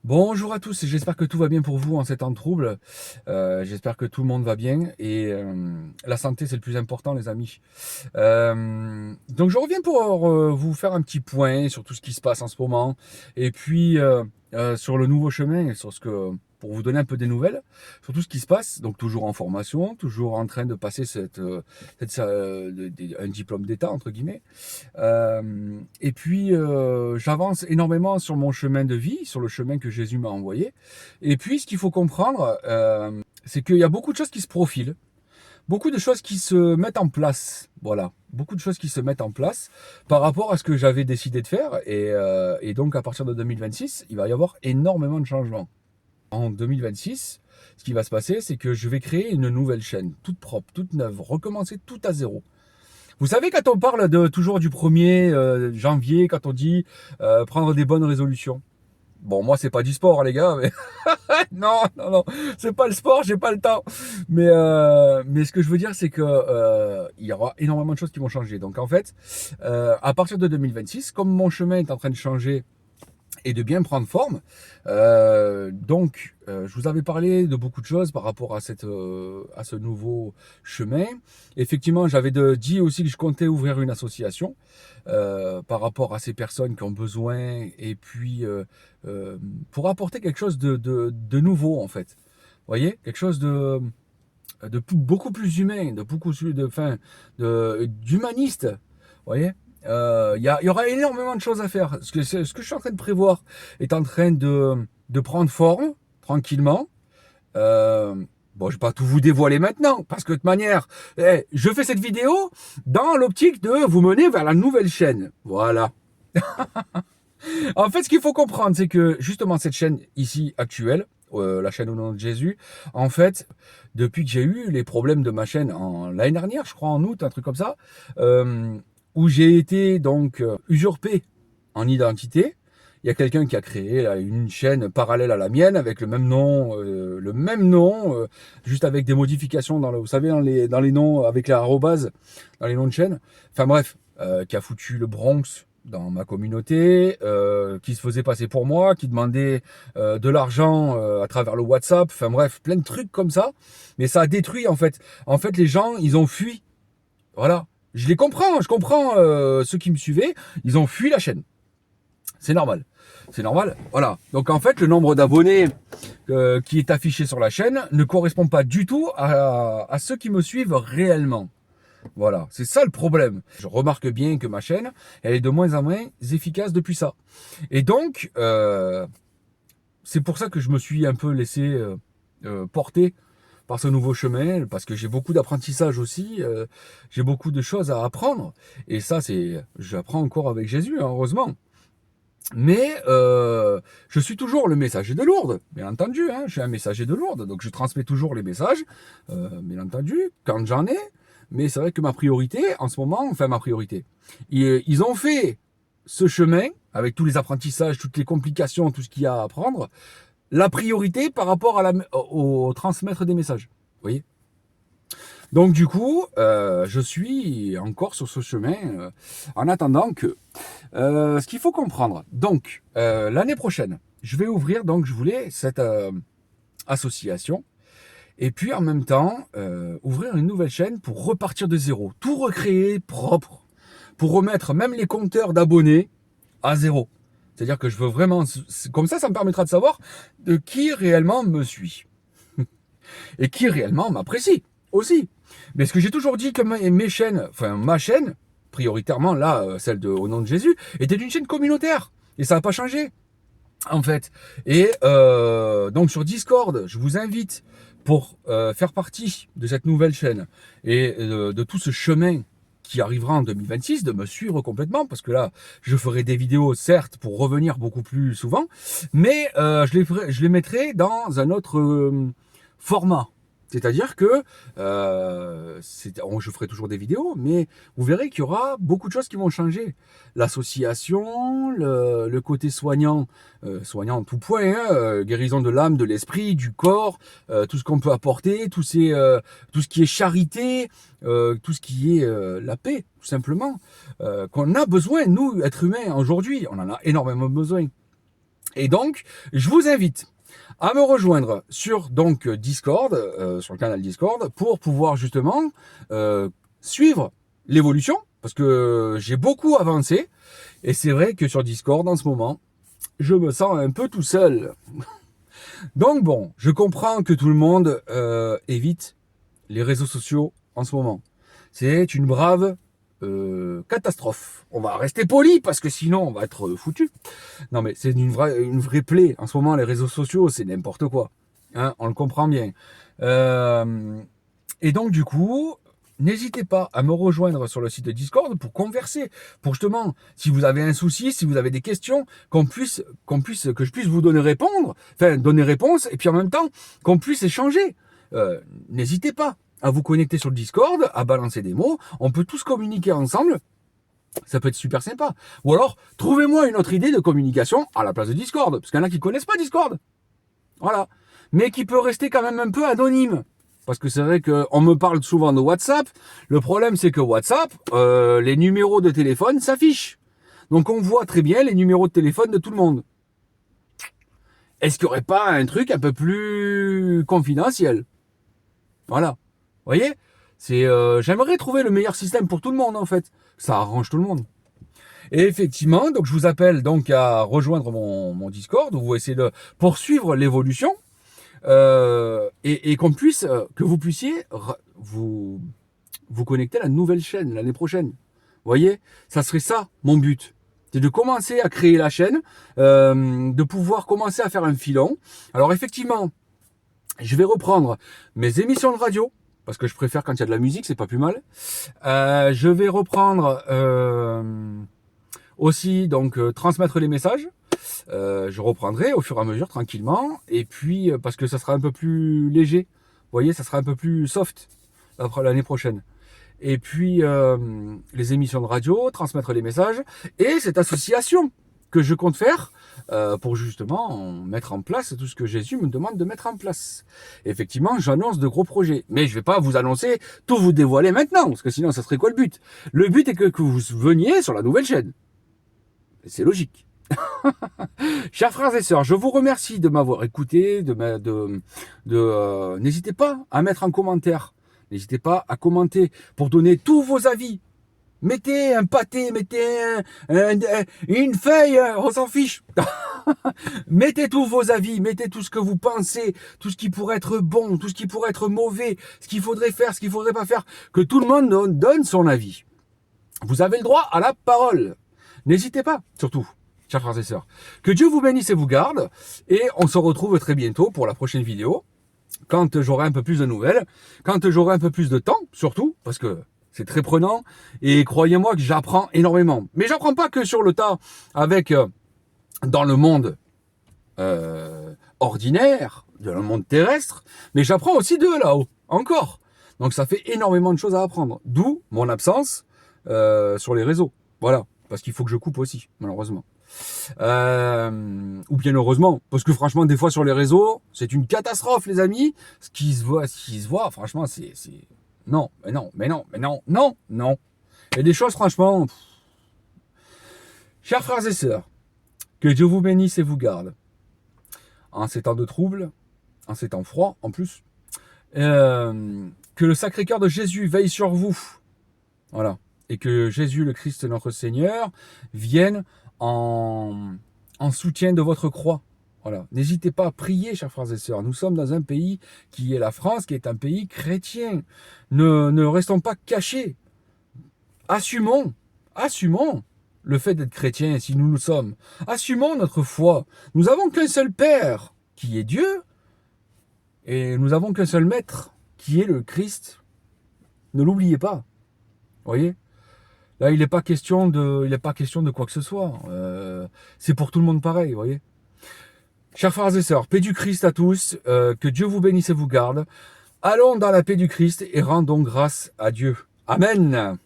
Bonjour à tous, j'espère que tout va bien pour vous en ces temps de trouble. J'espère que tout le monde va bien et la santé c'est le plus important les amis. Donc je reviens pour vous faire un petit point sur tout ce qui se passe en ce moment et puis sur le nouveau chemin et sur ce que pour vous donner un peu des nouvelles sur tout ce qui se passe. Donc toujours en formation, toujours en train de passer un diplôme d'État entre guillemets. Et puis, j'avance énormément sur mon chemin de vie, sur le chemin que Jésus m'a envoyé. Et puis, ce qu'il faut comprendre, c'est qu'il y a beaucoup de choses qui se profilent, beaucoup de choses qui se mettent en place. Voilà, beaucoup de choses qui se mettent en place par rapport à ce que j'avais décidé de faire. Et donc, à partir de 2026, il va y avoir énormément de changements. En 2026, ce qui va se passer, c'est que je vais créer une nouvelle chaîne, toute propre, toute neuve, recommencer tout à zéro. Vous savez, quand on parle toujours du 1er janvier, quand on dit prendre des bonnes résolutions. Bon, moi, c'est pas du sport, les gars, mais non, non, non, c'est pas le sport, j'ai pas le temps. Mais ce que je veux dire, c'est que il y aura énormément de choses qui vont changer. Donc, en fait, à partir de 2026, comme mon chemin est en train de changer et de bien prendre forme. Je vous avais parlé de beaucoup de choses par rapport à à ce nouveau chemin. Effectivement, dit aussi que je comptais ouvrir une association par rapport à ces personnes qui ont besoin et puis pour apporter quelque chose de nouveau en fait. Vous voyez, quelque chose de beaucoup plus humain, d'humaniste. Vous voyez, il y aura énormément de choses à faire. Ce que je suis en train de prévoir est en train de prendre forme tranquillement. Euh, bon, je vais pas tout vous dévoiler maintenant, parce que de toute manière, je fais cette vidéo dans l'optique de vous mener vers la nouvelle chaîne. Voilà. En fait, ce qu'il faut comprendre, c'est que justement cette chaîne ici actuelle, la chaîne au nom de Jésus, en fait, depuis que j'ai eu les problèmes de ma chaîne l'année dernière, je crois en août, un truc comme ça, où j'ai été donc usurpé en identité. Il y a quelqu'un qui a créé là, une chaîne parallèle à la mienne avec le même nom, juste avec des modifications vous savez, dans les noms avec la arrobase, dans les noms de chaîne. Enfin bref, qui a foutu le Bronx dans ma communauté, qui se faisait passer pour moi, qui demandait de l'argent à travers le WhatsApp, enfin bref, plein de trucs comme ça. Mais ça a détruit en fait. En fait, les gens, ils ont fui. Voilà. Je comprends ceux qui me suivaient, ils ont fui la chaîne. C'est normal. C'est normal. Voilà. Donc en fait, le nombre d'abonnés qui est affiché sur la chaîne ne correspond pas du tout à ceux qui me suivent réellement. Voilà, c'est ça le problème. Je remarque bien que ma chaîne, elle est de moins en moins efficace depuis ça. Et donc, c'est pour ça que je me suis un peu laissé porter par ce nouveau chemin, parce que j'ai beaucoup d'apprentissage aussi, j'ai beaucoup de choses à apprendre. Et ça, j'apprends encore avec Jésus, hein, heureusement. Mais je suis toujours le messager de Lourdes, bien entendu. Hein, je suis un messager de Lourdes, donc je transmets toujours les messages, bien entendu, quand j'en ai. Mais c'est vrai que ma priorité, en ce moment, enfin ma priorité, ils ont fait ce chemin, avec tous les apprentissages, toutes les complications, tout ce qu'il y a à apprendre, la priorité par rapport au transmettre des messages. Vous voyez. Donc du coup, je suis encore sur ce chemin en attendant que... ce qu'il faut comprendre, donc l'année prochaine, je vais ouvrir, donc je voulais cette association, et puis en même temps, ouvrir une nouvelle chaîne pour repartir de zéro, tout recréer propre, pour remettre même les compteurs d'abonnés à zéro. C'est-à-dire que je veux vraiment... Comme ça me permettra de savoir de qui réellement me suit. Et qui réellement m'apprécie aussi. Mais ce que j'ai toujours dit que mes chaînes, enfin ma chaîne, prioritairement là, celle Au nom de Jésus, était une chaîne communautaire. Et ça n'a pas changé, en fait. Et donc sur Discord, je vous invite pour faire partie de cette nouvelle chaîne et de tout ce chemin qui arrivera en 2026, de me suivre complètement, parce que là, je ferai des vidéos, certes, pour revenir beaucoup plus souvent, mais je les mettrai dans un autre format. C'est-à-dire que je ferai toujours des vidéos, mais vous verrez qu'il y aura beaucoup de choses qui vont changer. L'association, le côté soignant, soignant en tout point, hein, guérison de l'âme, de l'esprit, du corps, tout ce qu'on peut apporter, tout ce qui est charité, tout ce qui est la paix, tout simplement, qu'on a besoin, nous, êtres humains, aujourd'hui. On en a énormément besoin. Et donc, je vous invite à me rejoindre sur donc Discord, sur le canal Discord, pour pouvoir justement suivre l'évolution, parce que j'ai beaucoup avancé, et c'est vrai que sur Discord en ce moment, je me sens un peu tout seul. Donc bon, je comprends que tout le monde évite les réseaux sociaux en ce moment. C'est une brave catastrophe. On va rester poli parce que sinon on va être foutu. Non mais c'est une vraie plaie. En ce moment, les réseaux sociaux, c'est n'importe quoi. Hein, on le comprend bien. Et donc du coup, n'hésitez pas à me rejoindre sur le site de Discord pour converser, pour justement, si vous avez un souci, si vous avez des questions, que je puisse vous donner donner réponse, et puis en même temps qu'on puisse échanger. N'hésitez pas à vous connecter sur le Discord, à balancer des mots. On peut tous communiquer ensemble. Ça peut être super sympa. Ou alors, trouvez-moi une autre idée de communication à la place de Discord. Parce qu'il y en a qui connaissent pas Discord. Voilà. Mais qui peut rester quand même un peu anonyme. Parce que c'est vrai qu'on me parle souvent de WhatsApp. Le problème, c'est que WhatsApp, les numéros de téléphone s'affichent. Donc on voit très bien les numéros de téléphone de tout le monde. Est-ce qu'il n'y aurait pas un truc un peu plus confidentiel? Voilà. Vous voyez? J'aimerais trouver le meilleur système pour tout le monde, en fait. Ça arrange tout le monde. Et effectivement, donc je vous appelle donc à rejoindre mon Discord où vous essayez de poursuivre l'évolution et qu'on puisse, que vous puissiez vous connecter à la nouvelle chaîne l'année prochaine. Vous voyez, ça serait ça mon but. C'est de commencer à créer la chaîne, de pouvoir commencer à faire un filon. Alors effectivement, je vais reprendre mes émissions de radio parce que je préfère quand il y a de la musique, c'est pas plus mal. Je vais reprendre aussi donc transmettre les messages. Je reprendrai au fur et à mesure tranquillement et puis parce que ça sera un peu plus léger. Vous voyez, ça sera un peu plus soft l'année prochaine. Et puis les émissions de radio, transmettre les messages et cette association que je compte faire pour justement mettre en place tout ce que Jésus me demande de mettre en place. Effectivement, j'annonce de gros projets, mais je vais pas vous annoncer, tout vous dévoiler maintenant, parce que sinon ça serait quoi le but? Le but est que vous veniez sur la nouvelle chaîne. C'est logique. Chers frères et sœurs, je vous remercie de m'avoir écouté, n'hésitez pas à mettre en commentaire, n'hésitez pas à commenter pour donner tous vos avis. Mettez un pâté, mettez une feuille, on s'en fiche. Mettez tous vos avis, mettez tout ce que vous pensez, tout ce qui pourrait être bon, tout ce qui pourrait être mauvais, ce qu'il faudrait faire, ce qu'il faudrait pas faire, que tout le monde donne son avis. Vous avez le droit à la parole. N'hésitez pas, surtout, chers frères et sœurs. Que Dieu vous bénisse et vous garde, et on se retrouve très bientôt pour la prochaine vidéo, quand j'aurai un peu plus de nouvelles, quand j'aurai un peu plus de temps, surtout, parce que c'est très prenant, et croyez-moi que j'apprends énormément. Mais j'apprends pas que sur le tas, avec dans le monde ordinaire, dans le monde terrestre, mais j'apprends aussi de là-haut, encore. Donc ça fait énormément de choses à apprendre. D'où mon absence sur les réseaux. Voilà, parce qu'il faut que je coupe aussi, malheureusement. Ou bien heureusement, parce que franchement, des fois sur les réseaux, c'est une catastrophe, les amis. Ce qui se voit, franchement, c'est... Non, mais non, mais non, mais non, non, non. Il y a des choses, franchement... Chers frères et sœurs, que Dieu vous bénisse et vous garde. En ces temps de trouble, en ces temps froids, en plus. Que le Sacré-Cœur de Jésus veille sur vous. Voilà. Et que Jésus, le Christ, notre Seigneur, vienne en soutien de votre croix. Voilà. N'hésitez pas à prier, chers frères et sœurs. Nous sommes dans un pays qui est la France, qui est un pays chrétien. Ne restons pas cachés. Assumons le fait d'être chrétien, si nous le sommes. Assumons notre foi. Nous n'avons qu'un seul Père, qui est Dieu, et nous n'avons qu'un seul Maître, qui est le Christ. Ne l'oubliez pas. Vous voyez ? Là, il n'est pas question de quoi que ce soit. C'est pour tout le monde pareil, vous voyez. Chers frères et sœurs, paix du Christ à tous, que Dieu vous bénisse et vous garde. Allons dans la paix du Christ et rendons grâce à Dieu. Amen.